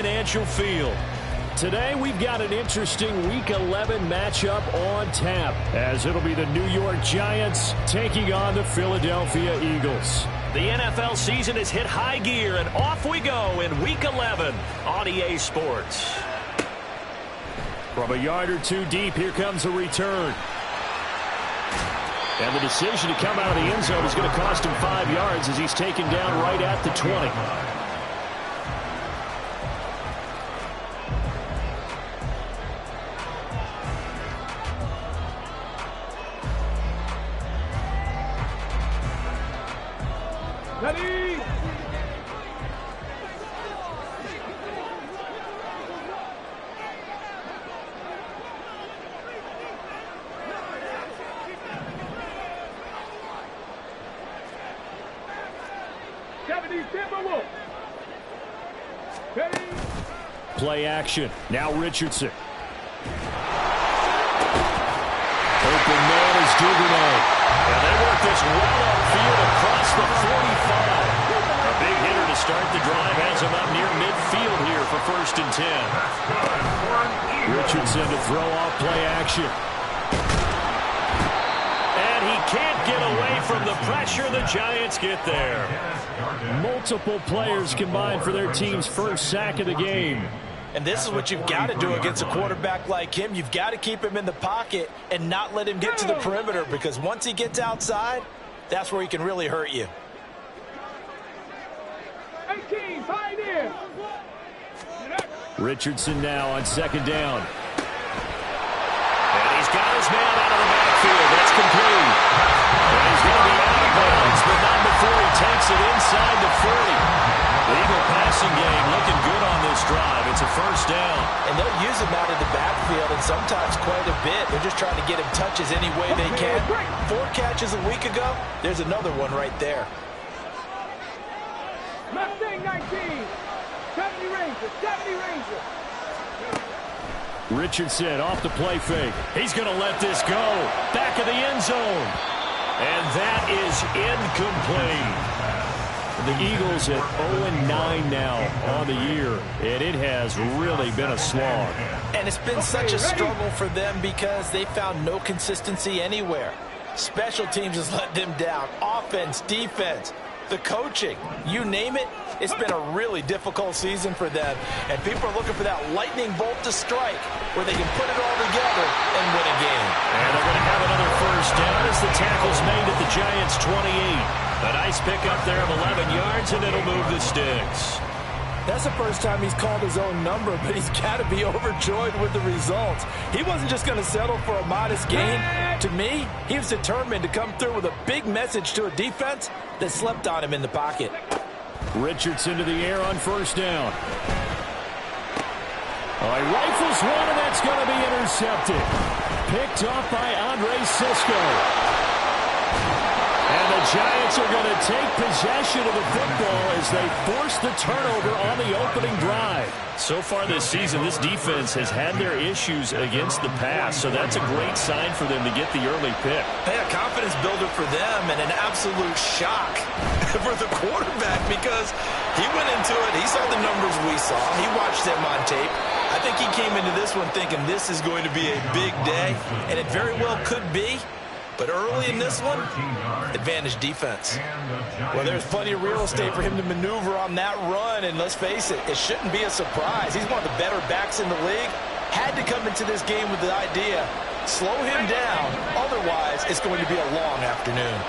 Financial Field. Today we've got an interesting Week 11 matchup on tap, as it'll be the New York Giants taking on the Philadelphia Eagles. The NFL season has hit high gear, and off we go in Week 11 on EA Sports. From a yard or two deep, here comes a return. And the decision to come out of the end zone is going to cost him 5 yards as he's taken down right at the 20. Ready? Play action. Now Richardson. Open man is Duvernay. And they work this well upfield across the 45. A big hitter to start the drive has him up near midfield here for 1st and 10. Richardson to throw off play action. And he can't get away from the pressure. The Giants get there. Multiple players combined for their team's first sack of the game. And this is what you've got to do against a quarterback like him. You've got to keep him in the pocket and not let him get to the perimeter, because once he gets outside, that's where he can really hurt you. 18, pioneer. Richardson now on 2nd down. And he's got his man out of the backfield. That's complete. And he's going to be out of bounds, but not before he takes it inside the 40. The Eagle passing game looking good on this drive. It's a 1st down. And they'll use him out of the backfield, and sometimes quite a bit. They're just trying to get him touches any way they can. 4 catches a week ago. There's another one right there. Mustang 19. 70 Ranger. 70 Ranger. Richardson off the play fake. He's going to let this go. Back of the end zone. And that is incomplete. The Eagles at 0-9 now on the year, and it has really been a slog. And it's been such a struggle for them because they found no consistency anywhere. Special teams has let them down. Offense, defense, the coaching, you name it. It's been a really difficult season for them, and people are looking for that lightning bolt to strike where they can put it all together and win a game. And they're going to have another 1st down as the tackle's made at the Giants' 28. A nice pickup there of 11 yards, and it'll move the sticks. That's the first time he's called his own number, but he's got to be overjoyed with the results. He wasn't just going to settle for a modest gain. To me, he was determined to come through with a big message to a defense that slept on him in the pocket. Richardson to the air on 1st down. He rifles one, and that's going to be intercepted. Picked off by Andre Sisco. And the Giants are going to take possession of the football as they force the turnover on the opening drive. So far this season, this defense has had their issues against the pass, so that's a great sign for them to get the early pick. Hey, a confidence builder for them and an absolute shock for the quarterback because he went into it. He saw the numbers we saw. He watched them on tape. I think he came into this one thinking this is going to be a big day, and it very well could be. But early in this one, advantage defense. Well, there's plenty of real estate for him to maneuver on that run, and let's face it, it shouldn't be a surprise. He's one of the better backs in the league. Had to come into this game with the idea, slow him down, otherwise it's going to be a long afternoon.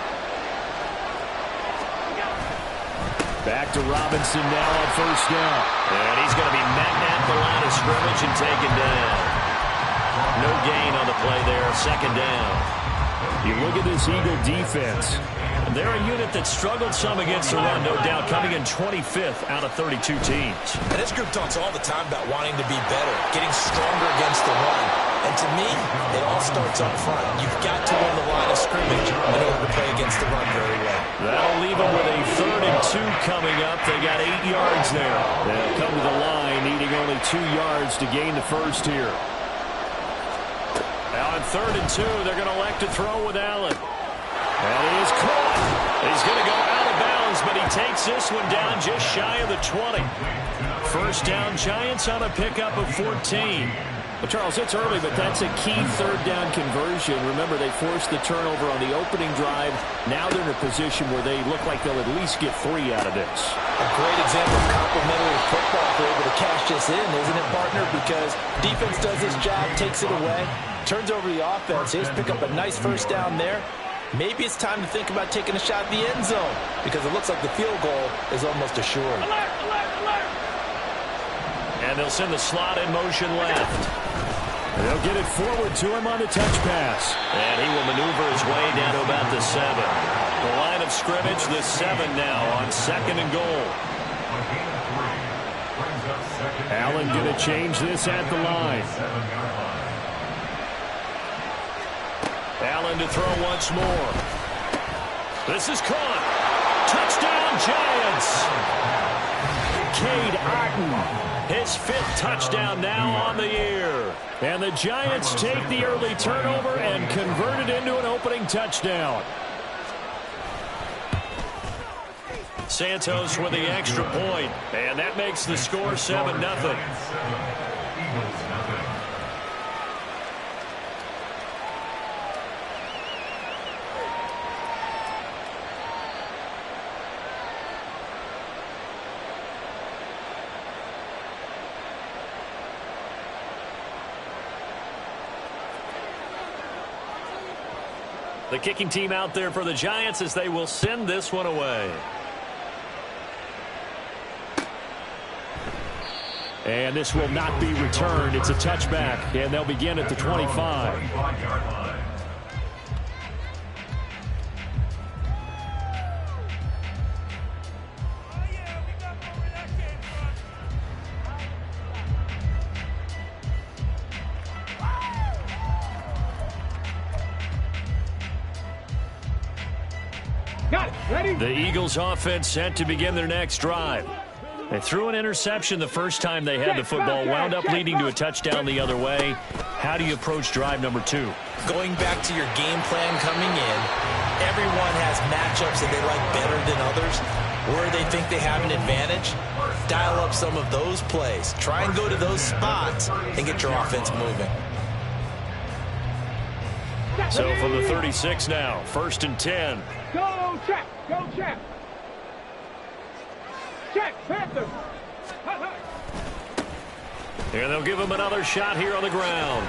Back to Robinson now on 1st down. And he's going to be met at the line of scrimmage and taken down. No gain on the play there, 2nd down. You look at this Eagle defense. They're a unit that struggled some against the run, no doubt, coming in 25th out of 32 teams. And this group talks all the time about wanting to be better, getting stronger against the run. And to me, it all starts up front. You've got to win the line of scrimmage in order to play against the run very well. That'll leave them with a 3rd and 2 coming up. They got 8 yards there. They'll come to the line, needing only 2 yards to gain the 1st here. Now on 3rd and 2, they're going to elect to throw with Allen. And he is caught. He's going to go out of bounds goes, but he takes this one down just shy of the 20. First down, Giants on a pickup of 14. Well, Charles, it's early, but that's a key third down conversion. Remember, they forced the turnover on the opening drive. Now they're in a position where they look like they'll at least get 3 out of this. A great example of complementary football if they're able to cash this in, isn't it, partner? Because defense does its job, takes it away, turns over the offense. They just pick up a nice first down there. Maybe it's time to think about taking a shot at the end zone because it looks like the field goal is almost assured. Alert, alert, alert! And they'll send the slot in motion left. They'll get it forward to him on the touch pass. And he will maneuver his way down to about the 7. The line of scrimmage, the 7 now on 2nd and goal. Allen going to change this at the line. Allen to throw once more. This is caught. Touchdown, Giants. Cade Otton. His 5th touchdown now on the year. And the Giants take the early turnover and convert it into an opening touchdown. Santos with the extra point, and that makes the score 7-0. The kicking team out there for the Giants as they will send this one away. And this will not be returned. It's a touchback, and they'll begin at the 25. Got it. Ready? The Eagles offense set to begin their next drive. They threw an interception the first time they had the football, wound up leading to a touchdown the other way. How do you approach drive number 2? Going back to your game plan coming in, everyone has matchups that they like better than others. Where they think they have an advantage, dial up some of those plays. Try and go to those spots and get your offense moving. So from the 36 now, 1st and 10. Go check. Go check. Check. Panther. Hut, hut. And they'll give him another shot here on the ground.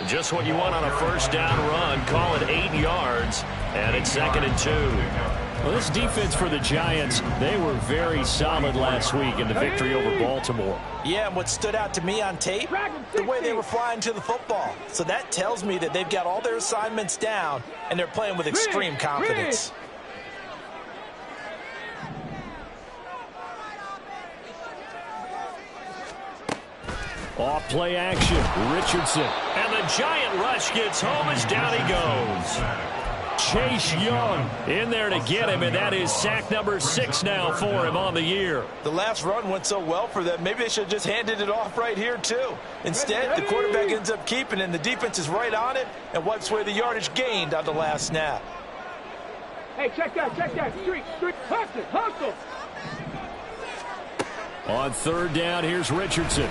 Just what you want on a first down run. Call it 8 yards. And it's 2nd and 2. Well, this defense for the Giants, they were very solid last week in the victory over Baltimore. Yeah, and what stood out to me on tape, the way they were flying to the football. So that tells me that they've got all their assignments down, and they're playing with extreme confidence. Off play action, Richardson. And the giant rush gets home as down he goes. Chase Young In there to get him, and that is sack number 6 now for him on the year. The last run went so well for them, maybe they should have just handed it off right here, too. Instead, the quarterback ends up keeping it, and the defense is right on it and wipes away the yardage gained on the last snap. Hey, check that. Street. Hustle, hustle. on 3rd down. Here's Richardson.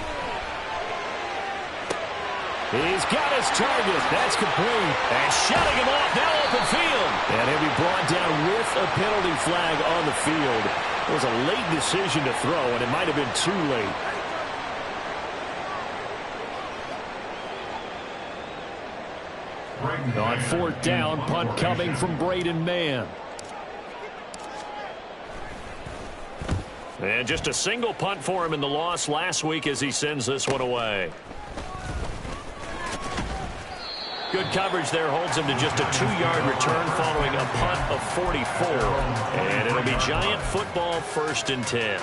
He's got his target. That's complete. And shutting him off now open field. And he'll be brought down with a penalty flag on the field. It was a late decision to throw, and it might have been too late. On 4th down, punt coming from Braden Mann. And just a single punt for him in the loss last week as he sends this one away. Good coverage there holds him to just a 2-yard return following a punt of 44. And it'll be Giant football 1st and 10.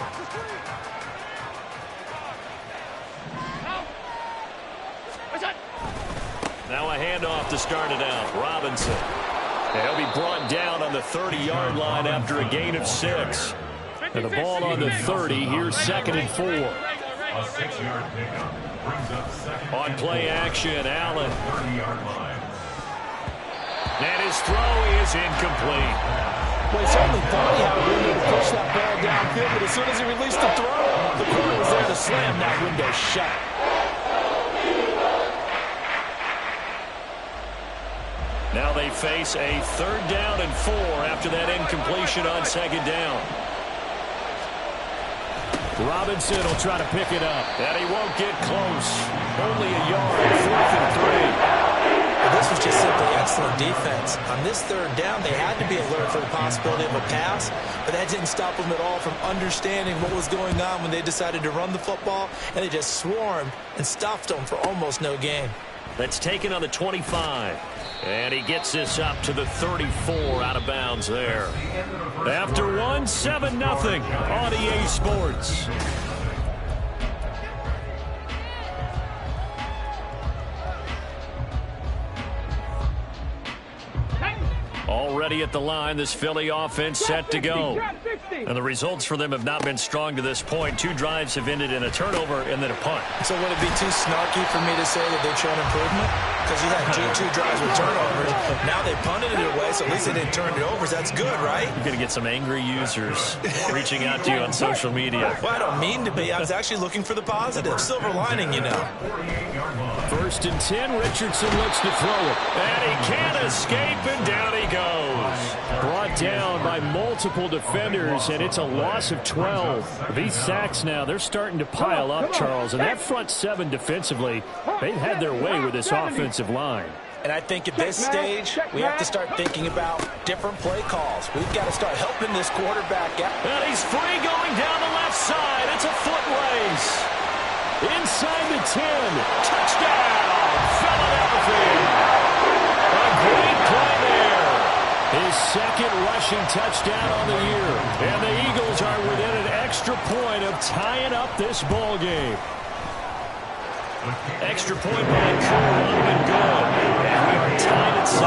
Now a handoff to start it out. Robinson. And he'll be brought down on the 30-yard line after a gain of 6. And the ball on the 30. Here's 2nd and 4. A 6-yard pickup brings up 2nd. On play action, Allen. 30-yard line. And his throw is incomplete. Well, he certainly thought he had a window to push that ball downfield, but as soon as he released the throw, the corner was there to slam that window shut. Now they face a 3rd down and 4 after that incompletion on 2nd down. Robinson will try to pick it up. And he won't get close. Only a yard, 4th and 3. Well, this was just simply excellent defense. On this 3rd down, they had to be alert for the possibility of a pass, but that didn't stop them at all from understanding what was going on when they decided to run the football, and they just swarmed and stuffed them for almost no gain. That's taken on the 25. And he gets this up to the 34 out of bounds there. After 1, 7-0 on EA Sports. Already at the line, this Philly offense set to go. And the results for them have not been strong to this point. 2 drives have ended in a turnover and then a punt. So would it be too snarky for me to say that they're showing improvement? Because you had two drives with turnovers. Now they punted it away, so at least they didn't turn it over. So that's good, right? You're going to get some angry users reaching out to you on social media. Well, I don't mean to be. I was actually looking for the positive. Silver lining, you know. 1st and 10. Richardson looks to throw it. And he can't escape, and down he goes. Brought down by multiple defenders, and it's a loss of 12. These sacks now, they're starting to pile up, Charles. And that front 7 defensively, they've had their way with this offensive line. And I think at this stage, we have to start thinking about different play calls. We've got to start helping this quarterback out. And he's free going down the left side. It's a foot race. Inside the 10. Touchdown, Philadelphia. A great play there. His 2nd rushing touchdown on the year. And the Eagles are within an extra point of tying up this ball game. Extra point by Cool would have been good. And we are tied at 7.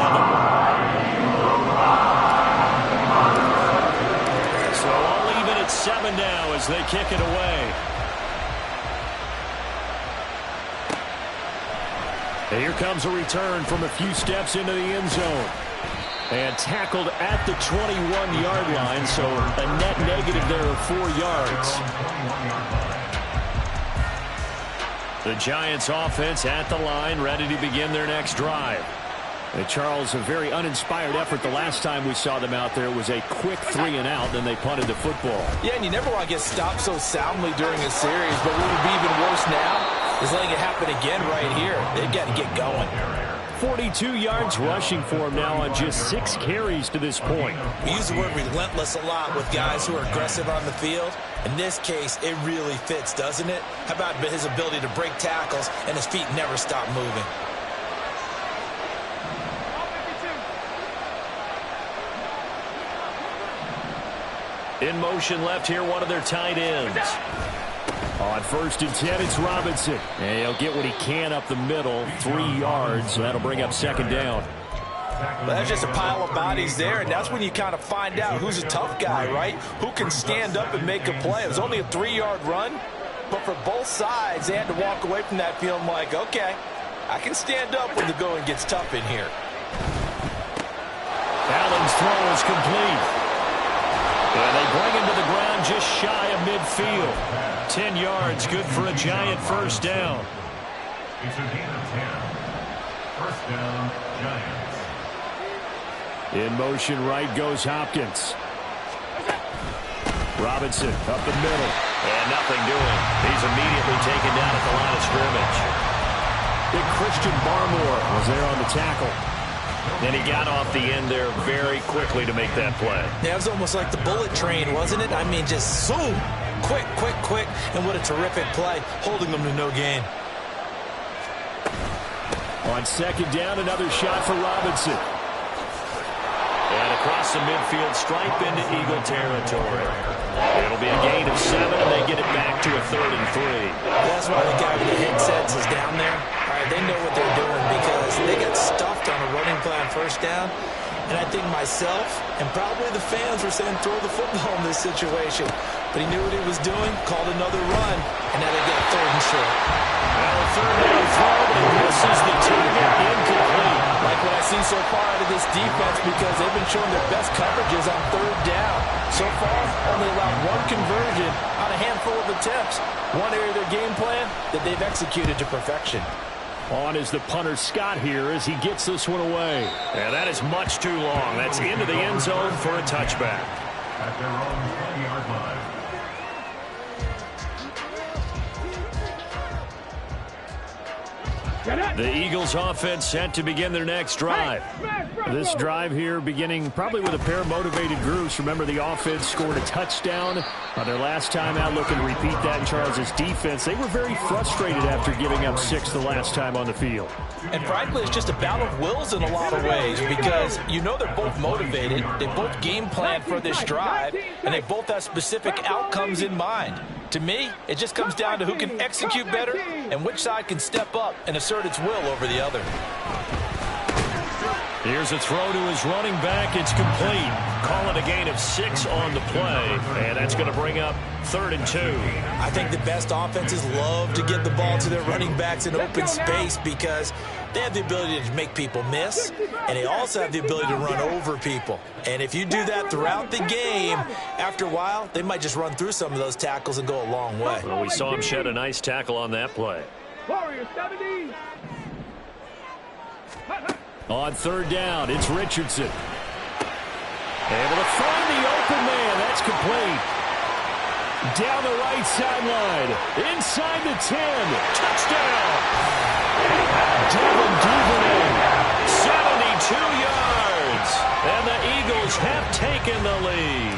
So all even at 7 now as they kick it away. And here comes a return from a few steps into the end zone. And tackled at the 21-yard line, so a net negative there of 4 yards. The Giants offense at the line, ready to begin their next drive. And Charles, a very uninspired effort the last time we saw them out there. It was a quick 3-and-out, then they punted the football. Yeah, and you never want to get stopped so soundly during a series, but what would be even worse now is letting it happen again right here. They've got to get going. 42 yards rushing for him now on just 6 carries to this point. We use the word relentless a lot with guys who are aggressive on the field. In this case, it really fits, doesn't it? How about his ability to break tackles and his feet never stop moving? In motion left here, one of their tight ends. On 1st and 10, it's Robinson. And he'll get what he can up the middle, 3 yards. So that'll bring up 2nd down. Well, that's just a pile of bodies there, and that's when you kind of find out who's a tough guy, right? Who can stand up and make a play. It was only a 3-yard run, but for both sides, they had to walk away from that feeling like, okay, I can stand up when the going gets tough in here. Allen's throw is complete. And they bring him to the ground just shy of midfield. 10 yards, good for a Giant 1st down. It's a gain of 10. 1st down, Giants. In motion right goes Hopkins. Robinson up the middle. And nothing doing. He's immediately taken down at the line of scrimmage. Big Christian Barmore was there on the tackle. And he got off the end there very quickly to make that play. Yeah, it was almost like the bullet train, wasn't it? I mean, just zoom. Quick, quick, quick. And what a terrific play, holding them to no gain. On 2nd down, another shot for Robinson. And across the midfield stripe into Eagle territory. It'll be a gain of 7, and they get it back to a 3rd and 3. That's why the guy with the headsets is down there. All right, they know what they're doing because they got stuffed on a running play on 1st down. And I think myself and probably the fans were saying throw the football in this situation. But he knew what he was doing, called another run, and now they get 3rd and short. Well, 3rd down throw, and misses the target, incomplete. Like what I see so so far out of this defense because they've been showing their best coverages on third down. So far, only allowed one conversion on a handful of attempts. One area of their game plan that they've executed to perfection. On is the punter Scott here as he gets this one away. And that is much too long. That's into the end zone for a touchback. At their own 20-yard line. The Eagles offense set to begin their next drive. This drive here beginning probably with a pair of motivated groups. Remember, the offense scored a touchdown on their last time out, looking to repeat that in Charles' defense. They were very frustrated after giving up 6 the last time on the field. And frankly, it's just a battle of wills in a lot of ways because you know they're both motivated, they both game plan for this drive, and they both have specific outcomes in mind. To me, it just comes down to who can execute better and which side can step up and assert its will over the other. Here's a throw to his running back. It's complete. Call it a gain of 6 on the play, and that's going to bring up 3rd and 2. I think the best offenses love to get the ball to their running backs in open space because they have the ability to make people miss, and they also have the ability to run over people. And if you do that throughout the game, after a while, they might just run through some of those tackles and go a long way. Well, we saw him shed a nice tackle on that play. Warriors 70. On 3rd down, it's Richardson. Able to find the open man. That's complete. Down the right sideline. Inside the 10. Touchdown. Devin Duvernay. 72 yards. And the Eagles have taken the lead.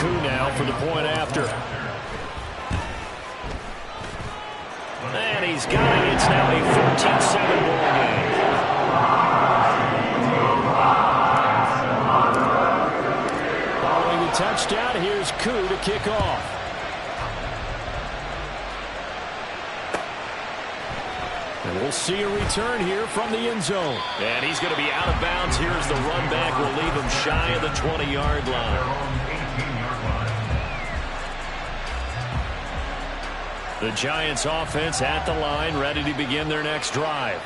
Koo now for the point after. And he's got it. It's now a 14-7 ball game. Following the touchdown, here's Koo to kick off. And we'll see a return here from the end zone. And he's going to be out of bounds. Here's the run back. We'll leave him shy of the 20-yard Their line. own 18-yard line. The Giants offense at the line, ready to begin their next drive.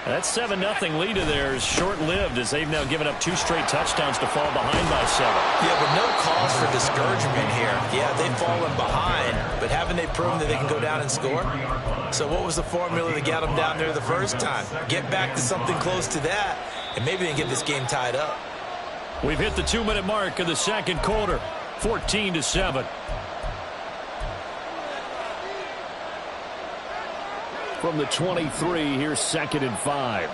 That 7-0 lead of theirs short-lived as they've now given up 2 straight touchdowns to fall behind by 7. Yeah, but no cause for discouragement here. Yeah, they've fallen behind, but haven't they proven that they can go down and score? So what was the formula that got them down there the first time? Get back to something close to that, and maybe they can get this game tied up. We've hit the 2-minute mark of the second quarter, 14-7. From the 23, here's 2nd and 5.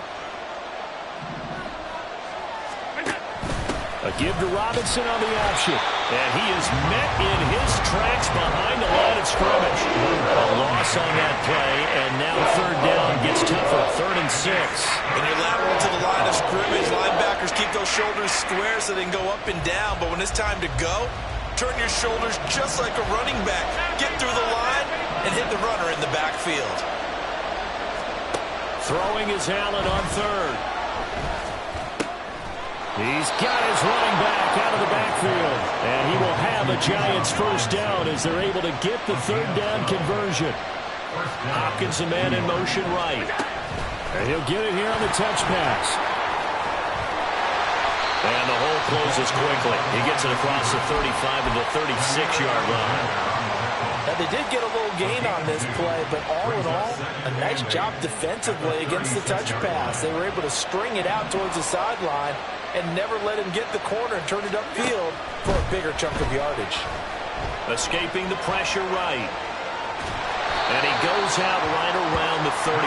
A give to Robinson on the option. And he is met in his tracks behind the line of scrimmage. A loss on that play, and now 3rd down gets tougher. 3rd and 6. When you're lateral to the line of scrimmage, linebackers keep those shoulders square so they can go up and down. But when it's time to go, turn your shoulders just like a running back. Get through the line and hit the runner in the backfield. Throwing is Allen on 3rd. He's got his running back out of the backfield. And he will have a Giants 1st down as they're able to get the 3rd down conversion. Hopkins, a man in motion right. And he'll get it here on the touch pass. And the hole closes quickly. He gets it across the 35 to the 36-yard line. Now, they did get a little gain on this play, but all in all, a nice job defensively against the touch pass. They were able to string it out towards the sideline and never let him get the corner and turn it upfield for a bigger chunk of yardage. Escaping the pressure right. And he goes out right around the 39.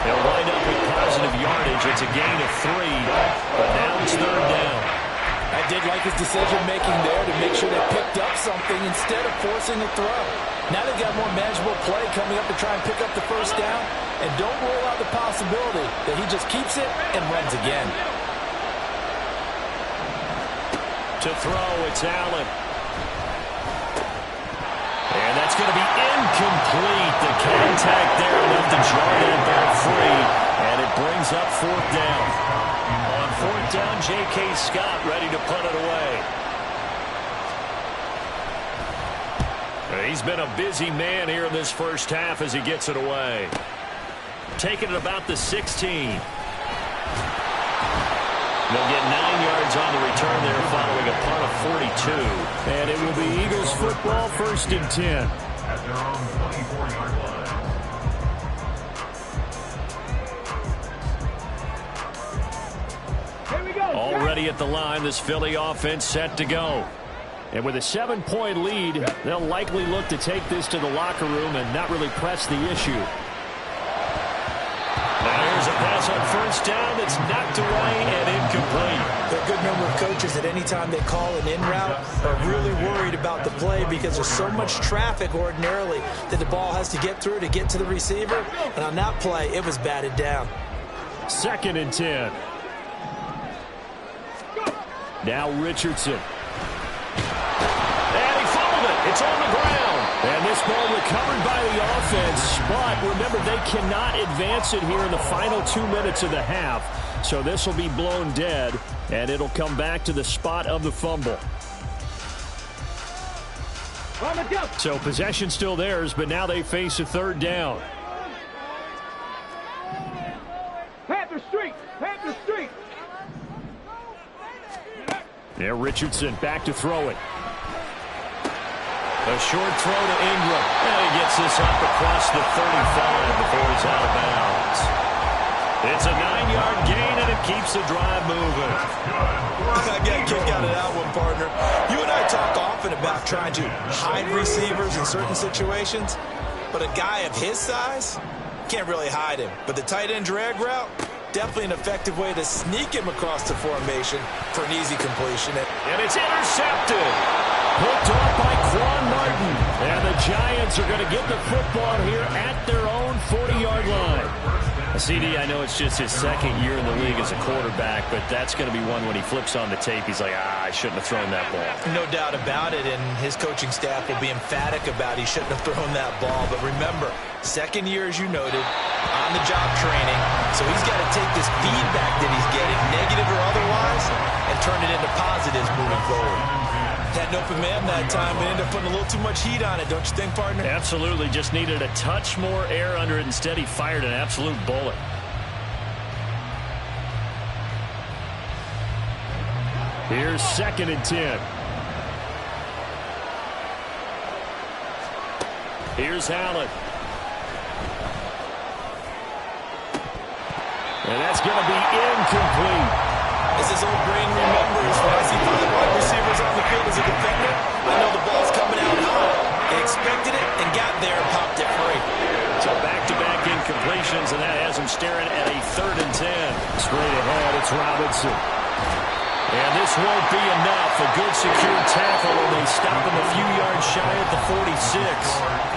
They'll wind up with positive yardage. It's a gain of 3, but now it's 3rd down. I did like his decision-making there to make sure they picked up something instead of forcing a throw. Now they've got more manageable play coming up to try and pick up the 1st down, and don't rule out the possibility that he just keeps it and runs again. To throw, it's Allen. And that's going to be incomplete. The contact there enough to jar that ball free, and it brings up 4th down. On 4th down, J.K. Scott ready to punt it away. He's been a busy man here in this first half as he gets it away. Taking it about the 16. They'll get 9 yards on the return there following a punt of 42. And it will be Eagles football, 1st and 10. At their own 24-yard line. Here we go. Already at the line, this Philly offense set to go. And with a 7-point lead, they'll likely look to take this to the locker room and not really press the issue. Now here's a pass on 1st down that's knocked away and incomplete. There are a good number of coaches that anytime they call an in route are really worried about the play because there's so much traffic ordinarily that the ball has to get through to get to the receiver. And on that play, it was batted down. 2nd and 10. Now Richardson. And he fumbled it. It's on the ground. And this ball recovered by the offense. But remember, they cannot advance it here in the final 2 minutes of the half. So this will be blown dead, and it'll come back to the spot of the fumble. So possession still theirs, but now they face a 3rd down. Panther Street. Panther Street. There, Richardson back to throw it. A short throw to Ingram. And he gets this up across the 35 before he's out of bounds. It's a 9-yard gain, and it keeps the drive moving. I got a kick out of that one, partner. You and I talk often about trying to hide receivers in certain situations, but a guy of his size can't really hide him. But the tight end drag route, definitely an effective way to sneak him across the formation for an easy completion. And it's intercepted. Picked off by Quan Martin. And the Giants are going to get the football here at their own 40-yard line. CD, I know it's just his 2nd year in the league as a quarterback, but that's going to be one when he flips on the tape, he's like, I shouldn't have thrown that ball. No doubt about it, and his coaching staff will be emphatic about he shouldn't have thrown that ball. But remember, 2nd year, as you noted, on-the-job training, so he's got to take this feedback that he's getting, negative or otherwise, and turn it into positives moving forward. Had an open man that time, but ended up putting a little too much heat on it, don't you think, partner? Absolutely. Just needed a touch more air under it. Instead, he fired an absolute bullet. Here's 2nd and 10. Here's Allen. And that's going to be incomplete. As his old brain remembers, when I see 5 wide receivers on the field as a defender, I know the ball's coming out high. They expected it and got there and popped it free. So back-to-back incompletions, and that has him staring at a 3rd and 10. Straight ahead, it's Robinson. And this won't be enough. A good secure tackle, and they stop him a few yards shy at the 46.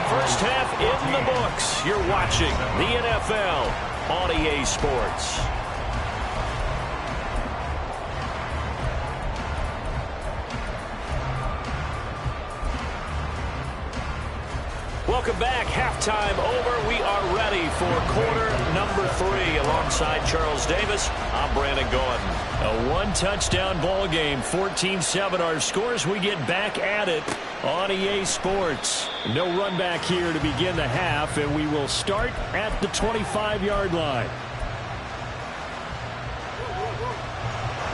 First half in the books. You're watching the NFL on EA Sports. Welcome back. Halftime over. We are ready for quarter number 3. Alongside Charles Davis, I'm Brandon Gordon. A one-touchdown ball game, 14-7 our scores. We get back at it on EA Sports. No run back here to begin the half, and we will start at the 25-yard line.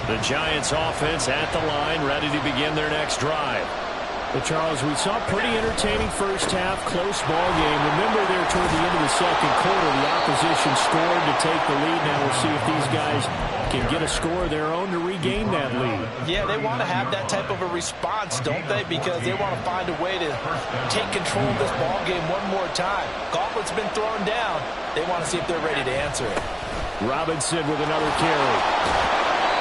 The Giants offense at the line, ready to begin their next drive. But Charles, we saw a pretty entertaining first half, close ball game. Remember there toward the end of the 2nd quarter, the opposition scored to take the lead. Now we'll see if these guys can get a score of their own to regain that lead. Yeah, they want to have that type of a response, don't they? Because they want to find a way to take control of this ball game one more time. Gauntlet's been thrown down. They want to see if they're ready to answer it. Robinson with another carry.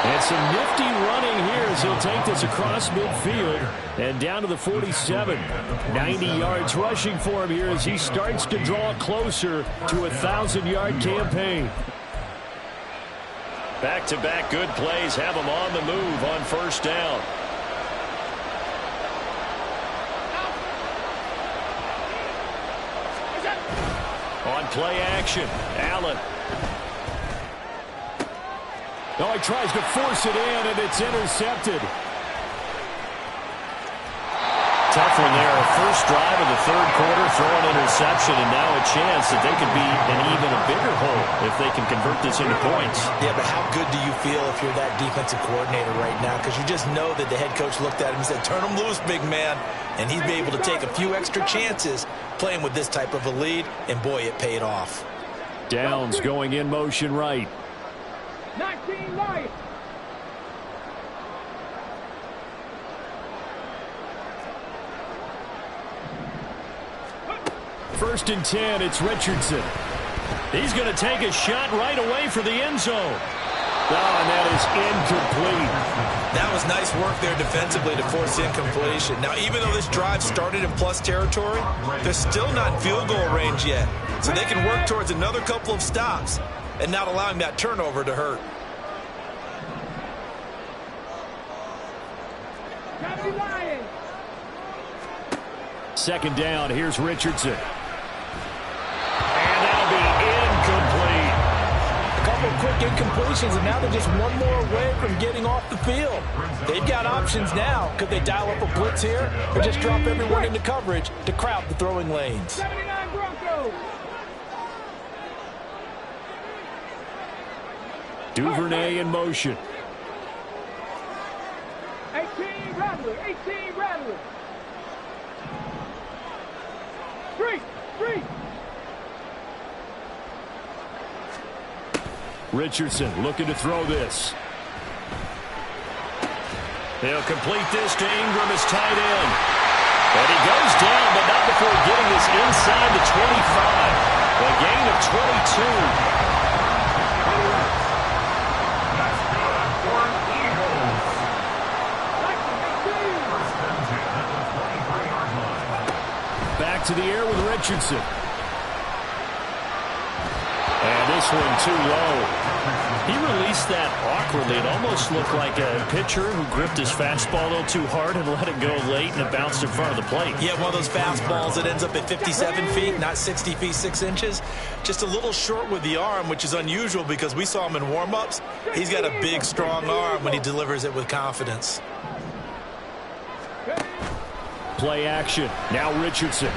And some nifty running here as he'll take this across midfield and down to the 47. 90 yards rushing for him here as he starts to draw closer to a 1,000-yard campaign. Back-to-back good plays have him on the move on 1st down. On play action, Allen. Oh, he tries to force it in, and it's intercepted. Tough tough one there. First drive of the third quarter, throw an interception, and now a chance that they could be in even a bigger hole if they can convert this into points. Yeah, but how good do you feel if you're that defensive coordinator right now? Because you just know that the head coach looked at him and said, turn him loose, big man. And he'd be able to take a few extra chances playing with this type of a lead, and boy, it paid off. Downs going in motion right. 19 Lions. First and 10, it's Richardson. He's going to take a shot right away for the end zone. Oh, and that is incomplete. That was nice work there defensively to force incompletion. Now, even though this drive started in plus territory, they're still not in field goal range yet. So they can work towards another couple of stops and not allowing that turnover to hurt. Second down, here's Richardson. And that'll be incomplete. A couple of quick incompletions, and now they're just one more away from getting off the field. They've got options now. Could they dial up a blitz here or just drop everyone into coverage to crowd the throwing lanes? 79 Broncos. Duvernay in motion. 18 Rattler. 18 Rattler. Three. Richardson looking to throw this. He'll complete this to Ingram as tight end. And he goes down, but not before getting this inside the 25. A gain of 22. Back to the air with Richardson. And this one too low. He released that awkwardly. It almost looked like a pitcher who gripped his fastball a little too hard and let it go late, and it bounced in front of the plate. Yeah, one of those fastballs that ends up at 57 feet, not 60 feet, 6 inches. Just a little short with the arm, which is unusual because we saw him in warm-ups. He's got a big, strong arm when he delivers it with confidence. Play action. Now Richardson.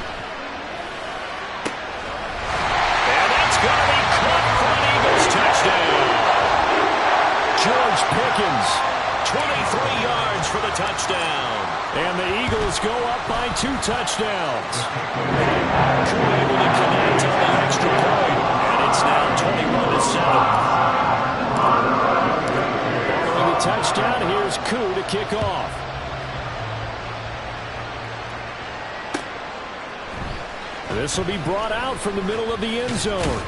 And that's going to be caught for an Eagles touchdown. George Pickens. 23 yards for the touchdown. And the Eagles go up by 2 touchdowns. Crew able to connect on the extra point. And it's now 21-7. Following the touchdown, here's Koo to kick off. This will be brought out from the middle of the end zone.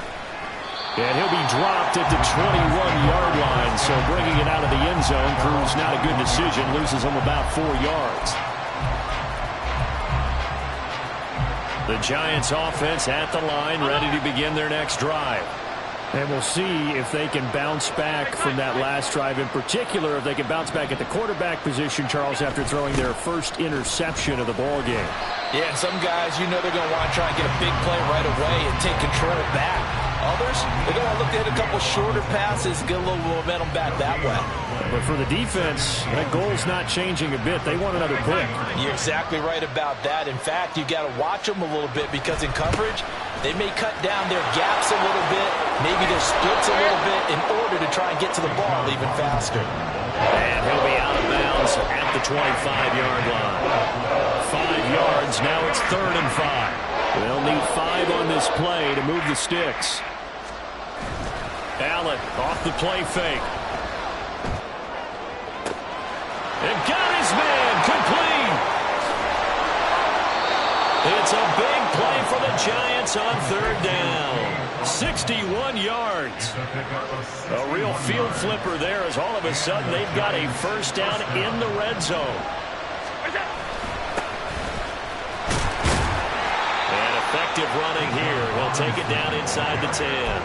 And he'll be dropped at the 21-yard line. So bringing it out of the end zone proves not a good decision. Loses him about 4 yards. The Giants offense at the line, ready to begin their next drive. And we'll see if they can bounce back from that last drive. In particular, if they can bounce back at the quarterback position, Charles, after throwing their first interception of the ball game. Yeah, and some guys, you know they're going to want to try and get a big play right away and take control back. Others, they're going to look at a couple shorter passes, get a little momentum back that way. But for the defense, that goal's not changing a bit. They want another pick. You're exactly right about that. In fact, you've got to watch them a little bit because in coverage, they may cut down their gaps a little bit, maybe their splits a little bit in order to try and get to the ball even faster. And he'll be out of bounds at the 25-yard line. 5 yards, now it's 3rd and 5. They'll need 5 on this play to move the sticks. Allen off the play fake. And got his man complete. It's a big play for the Giants on 3rd down. 61 yards. A real field flipper there as all of a sudden they've got a first down in the red zone. And effective running here. He'll take it down inside the 10.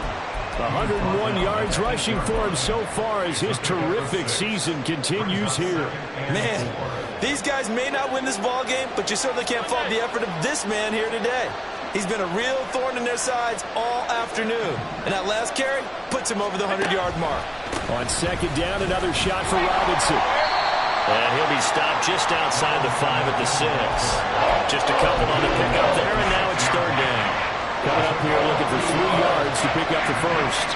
101 yards rushing for him so far as his terrific season continues here. Man, these guys may not win this ball game, but you certainly can't fault the effort of this man here today. He's been a real thorn in their sides all afternoon. And that last carry puts him over the 100-yard mark. On 2nd down, another shot for Robinson. And he'll be stopped just outside the 5 at the 6. Just a couple on the pickup there, and now it's third down. Coming up here looking for 3 yards to pick up the first.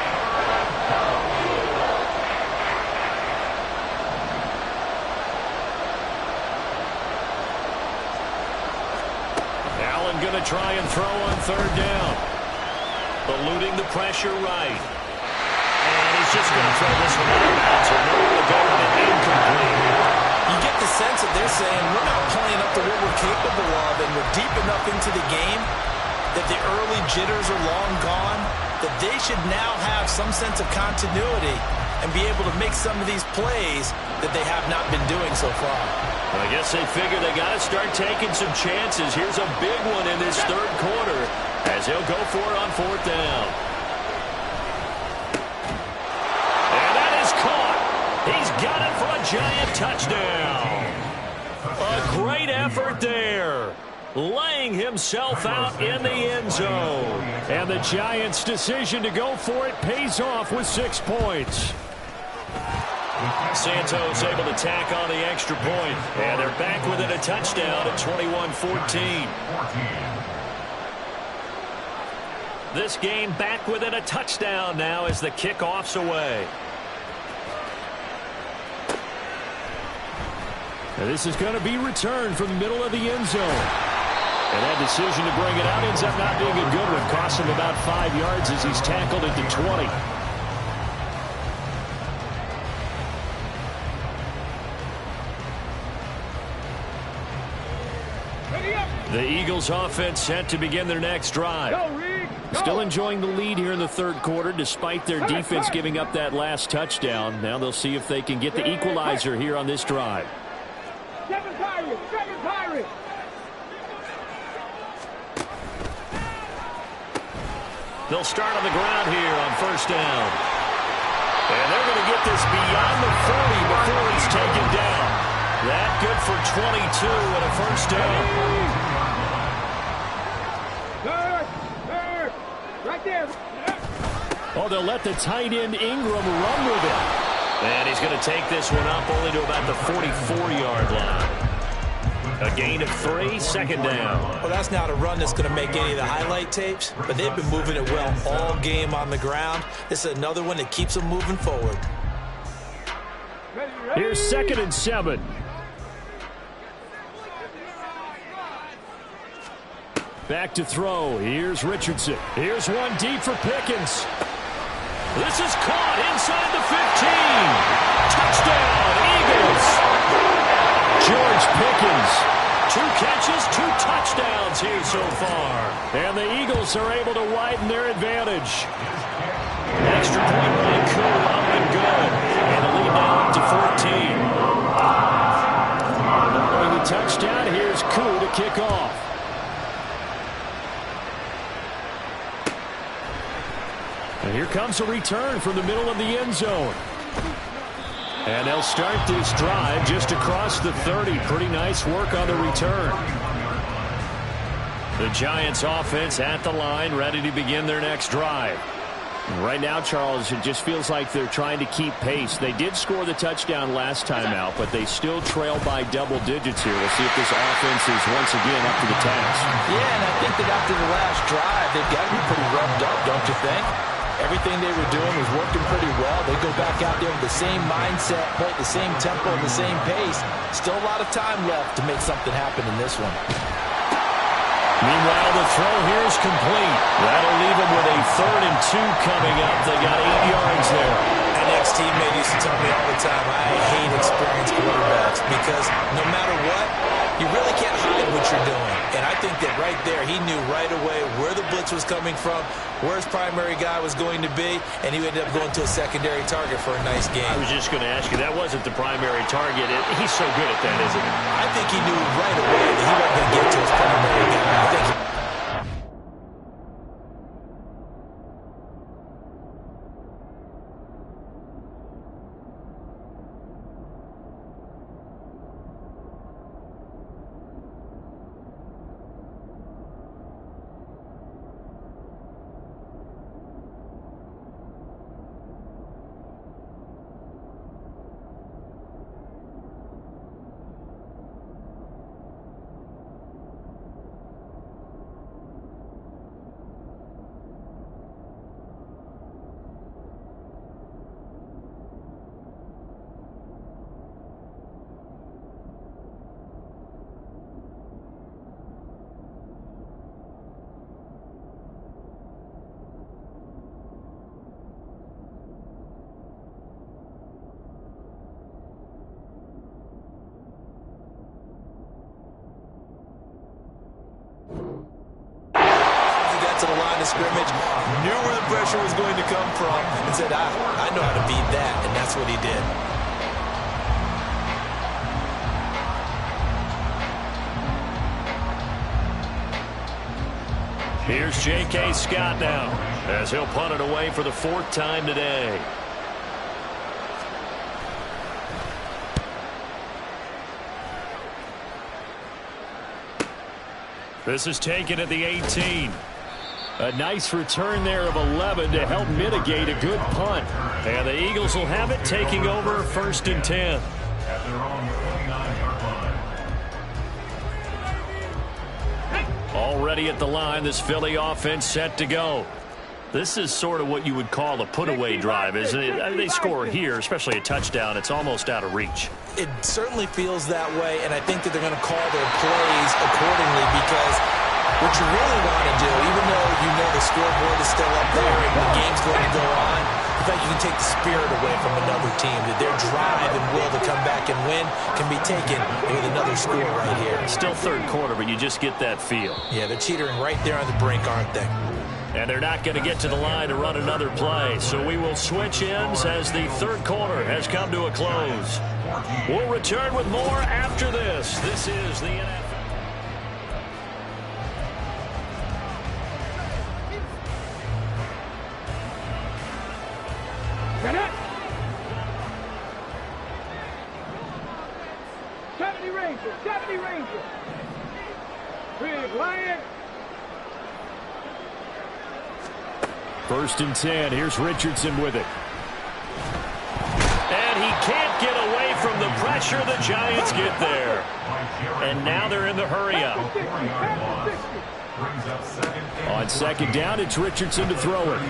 Allen going to try and throw on third down. Eluding the pressure right. And he's just going to throw this one out of bounds. Or nowhere to go with it, incomplete. You get the sense that they're saying we're not playing up to what we're capable of, and we're deep enough into the game that the early jitters are long gone, that they should now have some sense of continuity and be able to make some of these plays that they have not been doing so far. I guess they figure they got to start taking some chances. Here's a big one in this third quarter as he'll go for it on fourth down. And that is caught. He's got it for a giant touchdown. A great effort there, laying himself out in the end zone. And the Giants' decision to go for it pays off with 6 points. Santos able to tack on the extra point. And they're back within a touchdown at 21-14. This game back within a touchdown now as the kickoff's away. And this is going to be returned from the middle of the end zone. And that decision to bring it out ends up not being a good one. Costs him about 5 yards as he's tackled at the 20. The Eagles offense set to begin their next drive. Still enjoying the lead here in the third quarter despite their defense giving up that last touchdown. Now they'll see if they can get the equalizer here on this drive. Seven Pirates! They'll start on the ground here on first down. And they're going to get this beyond the 40 before it's taken down. That good for 22 and a first down. Third! Right there! Oh, they'll let the tight end Ingram run with it. And he's going to take this one up only to about the 44-yard line. A gain of 3, second down. Well, that's not a run that's going to make any of the highlight tapes, but they've been moving it well all game on the ground. This is another one that keeps them moving forward. Here's 2nd and 7. Back to throw. Here's Richardson. Here's one deep for Pickens. This is caught inside the 15. Touchdown, Eagles. George Pickens. 2 catches, 2 touchdowns here so far. And the Eagles are able to widen their advantage. Extra point by Koo, up and good. And the lead now up to 14. Following the touchdown, here's Koo to kick off. And here comes a return from the middle of the end zone. And they'll start this drive just across the 30. Pretty nice work on the return. The Giants offense at the line, ready to begin their next drive. Right now, Charles, it just feels like they're trying to keep pace. They did score the touchdown last time out, but they still trail by double digits here. We'll see if this offense is once again up to the task. Yeah, and I think that after the last drive, they've got to be pretty revved up, don't you think? Everything they were doing was working pretty well. They go back out there with the same mindset, play at the same tempo, the same pace. Still a lot of time left to make something happen in this one. Meanwhile, the throw here is complete. That'll leave them with a 3rd and 2 coming up. They got 8 yards there. An ex-teammate used to tell me all the time, I hate experienced quarterbacks because no matter what, you really can't hide what you're doing. And I think that right there, he knew right away where the blitz was coming from, where his primary guy was going to be, and he ended up going to a secondary target for a nice game. I was just going to ask you, that wasn't the primary target. He's so good at that, isn't he? I think he knew right away that he wasn't going to get to his primary guy. I think of scrimmage, knew where the pressure was going to come from, and said, I know how to beat that, and that's what he did. Here's J.K. Scott now, as he'll punt it away for the 4th time today. This is taken at the 18. A nice return there of 11 to help mitigate a good punt. And the Eagles will have it, taking over 1st and 10. At their own 29-yard line. Already at the line, this Philly offense set to go. This is sort of what you would call a put-away drive, isn't it? I mean, they score here, especially a touchdown. It's almost out of reach. It certainly feels that way, and I think that they're going to call their plays accordingly, because what you really want to do, even though you know the scoreboard is still up there and the game's going to go on, the fact you can take the spirit away from another team, that their drive and will to come back and win can be taken with another score right here. Still 3rd quarter, but you just get that feel. Yeah, they're teetering right there on the brink, aren't they? And they're not going to get to the line to run another play. So we will switch ends as the 3rd quarter has come to a close. We'll return with more after this. This is the NFL. Ranger, 70 Ranger. Big Lion. 1st and 10. Here's Richardson with it. And he can't get away from the pressure. The Giants get there. And now they're in the hurry-up. On 2nd down, it's Richardson to throw it.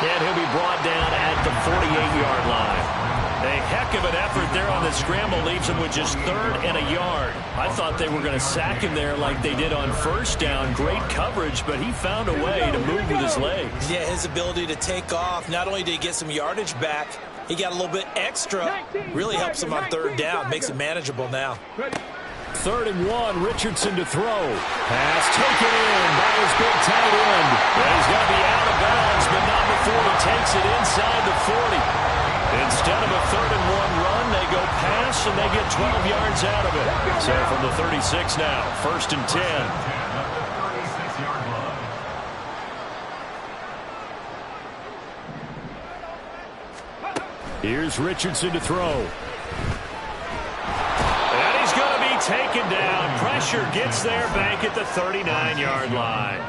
And he'll be brought down at the 48-yard line. A heck of an effort there on the scramble leaves him with just 3rd and a yard. I thought they were going to sack him there like they did on 1st down. Great coverage, but he found a way to move with his legs. Yeah, his ability to take off. Not only did he get some yardage back, he got a little bit extra. Really helps him on 3rd down. Makes it manageable now. 3rd and 1, Richardson to throw. Pass taken in by his big tight end. And he's going to be out of bounds, but not before he takes it inside the 40. Instead of a 3rd and 1 run, they go pass, and they get 12 yards out of it. So from the 36 now, 1st and 10. Here's Richardson to throw. And he's going to be taken down. Pressure gets there back at the 39-yard line.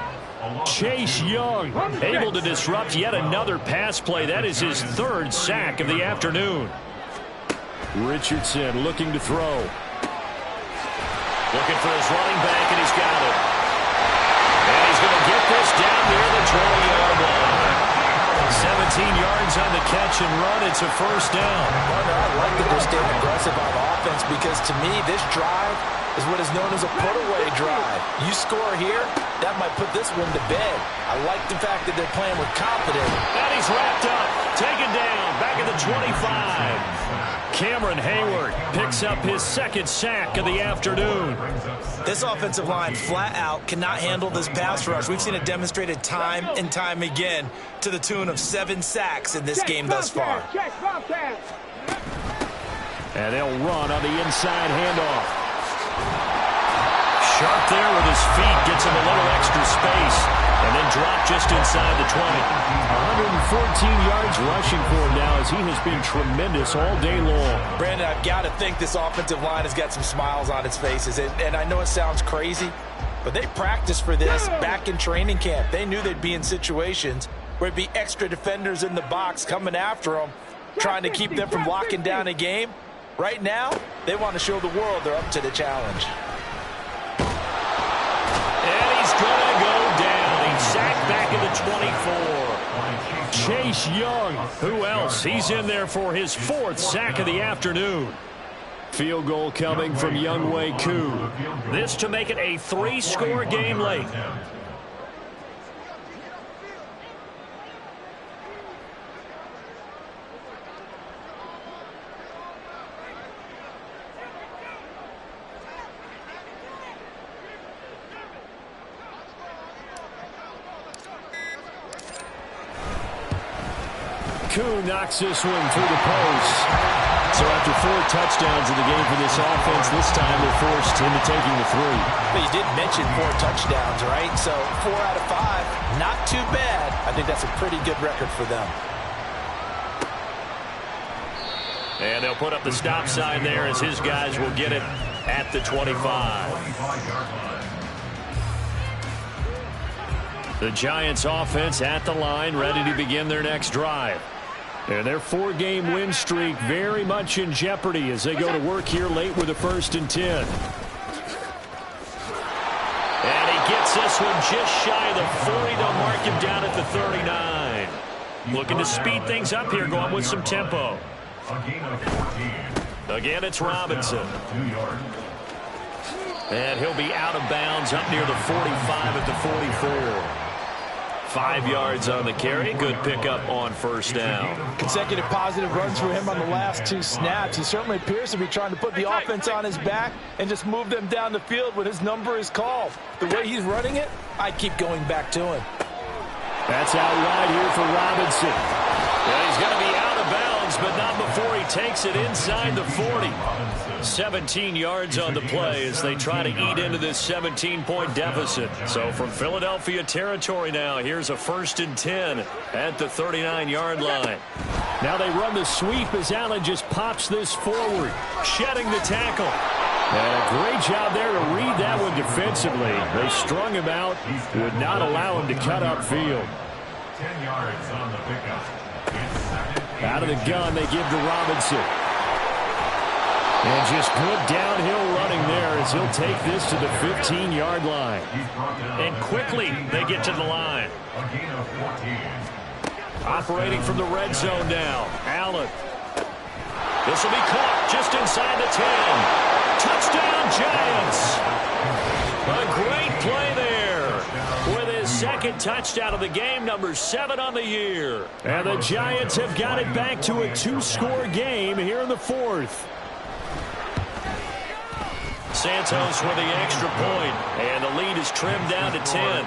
Chase Young able to disrupt yet another pass play. That is his 3rd sack of the afternoon. Richardson looking to throw. Looking for his running back, and he's got it. And he's going to get this down near the 20-yard line. 17 yards on the catch and run. It's a 1st down. I like that they're staying aggressive on offense, because to me, this drive is what is known as a put-away drive. You score here, that might put this one to bed. I like the fact that they're playing with confidence. And he's wrapped up, taken down, back at the 25. Cameron Hayward picks up his 2nd sack of the afternoon. This offensive line flat out cannot handle this pass rush. We've seen it demonstrated time and time again to the tune of 7 sacks in this game thus far. And they'll run on the inside handoff. Sharp there with his feet, gets him a little extra space, and then drop just inside the 20. 114 yards rushing for him now, as he has been tremendous all day long. Brandon, I've got to think this offensive line has got some smiles on its faces, and I know it sounds crazy, but they practiced for this back in training camp. They knew they'd be in situations where it'd be extra defenders in the box coming after them, trying to keep them from locking down a game. Right now, they want to show the world they're up to the challenge. And he's going to go down. He's sacked back at the 24. Chase Young, who else? He's in there for his 4th sack of the afternoon. Field goal coming from Younghoe Koo. This to make it a 3-score game late. Kuhn knocks this one through the post. So after 4 touchdowns in the game for this offense, this time they're forced into taking the 3. But you did mention 4 touchdowns, right? So 4 out of 5, not too bad. I think that's a pretty good record for them. And they'll put up the stop sign there as his guys will get it at the 25. The Giants offense at the line, ready to begin their next drive. And their 4-game win streak very much in jeopardy as they go to work here late with a 1st and 10. And he gets this one just shy of the 40. They'll mark him down at the 39. Looking to speed things up here, going with some tempo. Again, it's Robinson. And he'll be out of bounds up near the 45 at the 44. 5 yards on the carry. Good pickup on 1st down. Consecutive positive runs for him on the last 2 snaps. He certainly appears to be trying to put the offense on his back and just move them down the field when his number is called. The way he's running it, I keep going back to him. That's out wide here for Robinson. Yeah, he's going to be out of bounds, but not before he takes it inside the 40. 17 yards on the play as they try to eat into this 17-point deficit. So from Philadelphia territory now, here's a 1st and 10 at the 39-yard line. Now they run the sweep as Allen just pops this forward, shedding the tackle. And a great job there to read that one defensively. They strung him out, would not allow him to cut upfield. 10 yards on the pickup. Out of the gun, they give to Robinson. And just good downhill running there as he'll take this to the 15-yard line. And quickly they get to the line. Operating from the red zone now. Allen. This will be caught just inside the 10. Touchdown, Giants. A great play there. With his 2nd touchdown of the game, number 7 on the year. And the Giants have got it back to a 2-score game here in the 4th. Santos with the extra point, and the lead is trimmed down to 10.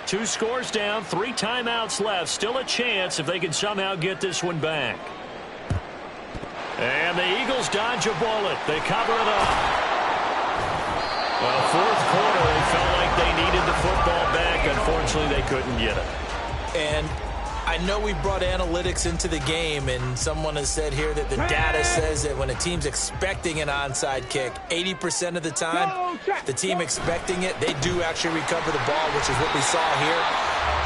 2 scores down, 3 timeouts left. Still a chance if they can somehow get this one back. And the Eagles dodge a bullet. They cover it up. Well, 4th quarter, they felt like they needed the football back. Unfortunately, they couldn't get it. And I know we brought analytics into the game, and someone has said here that the data says that when a team's expecting an onside kick, 80% of the time, the team expecting it, they do actually recover the ball, which is what we saw here.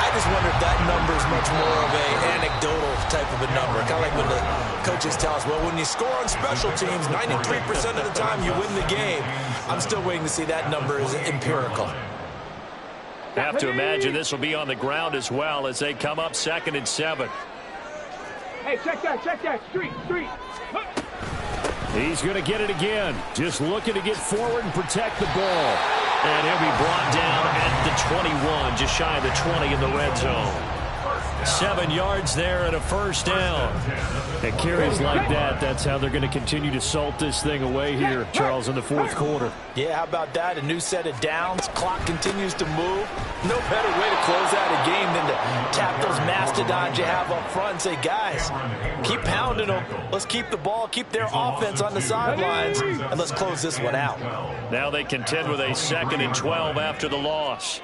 I just wonder if that number is much more of an anecdotal type of a number. Kind of like when the coaches tell us, well, when you score on special teams, 93% of the time you win the game. I'm still waiting to see that number is empirical. Have to imagine this will be on the ground as well as they come up 2nd and 7. Hey, check that, street. He's going to get it again. Just looking to get forward and protect the ball. And he'll be brought down at the 21, just shy of the 20 in the red zone. 7 yards there and a 1st down. And carries like that, that's how they're going to continue to salt this thing away here, Charles, in the 4th quarter. Yeah, how about that? A new set of downs. Clock continues to move. No better way to close out a game than to tap those mastodons you have up front and say, guys, keep pounding them. Let's keep the ball, keep their offense on the sidelines, and let's close this one out. Now they contend with a 2nd and 12 after the loss.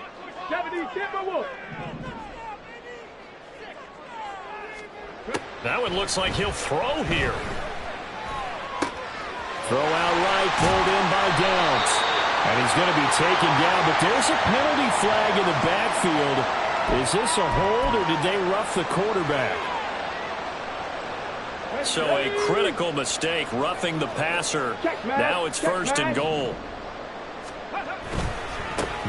That one looks like he'll throw here. Throw out right, pulled in by Downs. And he's going to be taken down, but there's a penalty flag in the backfield. Is this a hold, or did they rough the quarterback? So a critical mistake, roughing the passer. Now it's 1st and goal.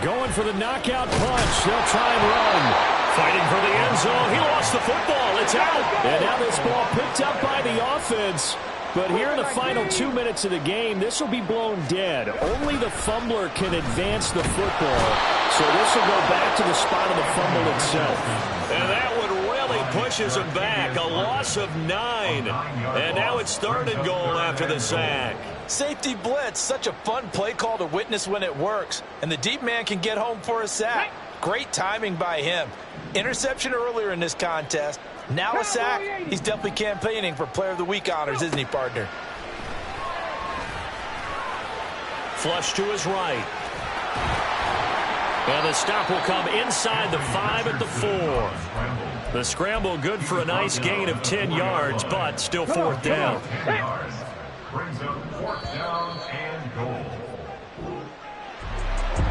Going for the knockout punch. They'll try and run. Fighting for the end zone. He lost the football. It's out. And now this ball picked up by the offense. But here in the final 2 minutes of the game, this will be blown dead. Only the fumbler can advance the football. So this will go back to the spot of the fumble itself. And that one really pushes him back. A loss of 9. And now it's 3rd and goal after the sack. Safety blitz, such a fun play call to witness when it works. And the deep man can get home for a sack. Great timing by him. Interception earlier in this contest. Now a sack. He's definitely campaigning for Player of the Week honors, isn't he, partner? Flush to his right. And the stop will come inside the 5 at the 4. The scramble good for a nice gain of 10 yards, but still 4th down. 10 yards. Brings up 4th down and goal.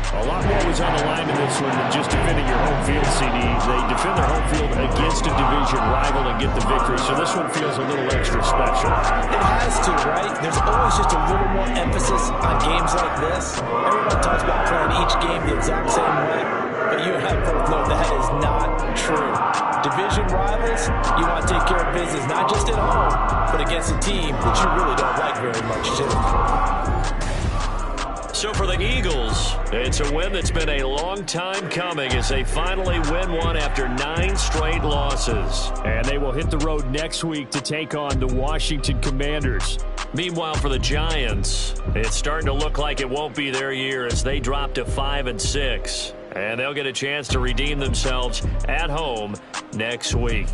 A lot more was on the line in this one than just defending your home field, CD. They defend their home field against a division rival and get the victory, so this one feels a little extra special. It has to, right? There's always just a little more emphasis on games like this. Everyone talks about playing each game the exact same way, but you and I both know that is not true. Division rivals, you want to take care of business not just at home, but against a team that you really don't like very much, too. So for the Eagles, it's a win that's been a long time coming as they finally win one after 9 straight losses. And they will hit the road next week to take on the Washington Commanders. Meanwhile, for the Giants, it's starting to look like it won't be their year as they drop to 5-6. And they'll get a chance to redeem themselves at home next week.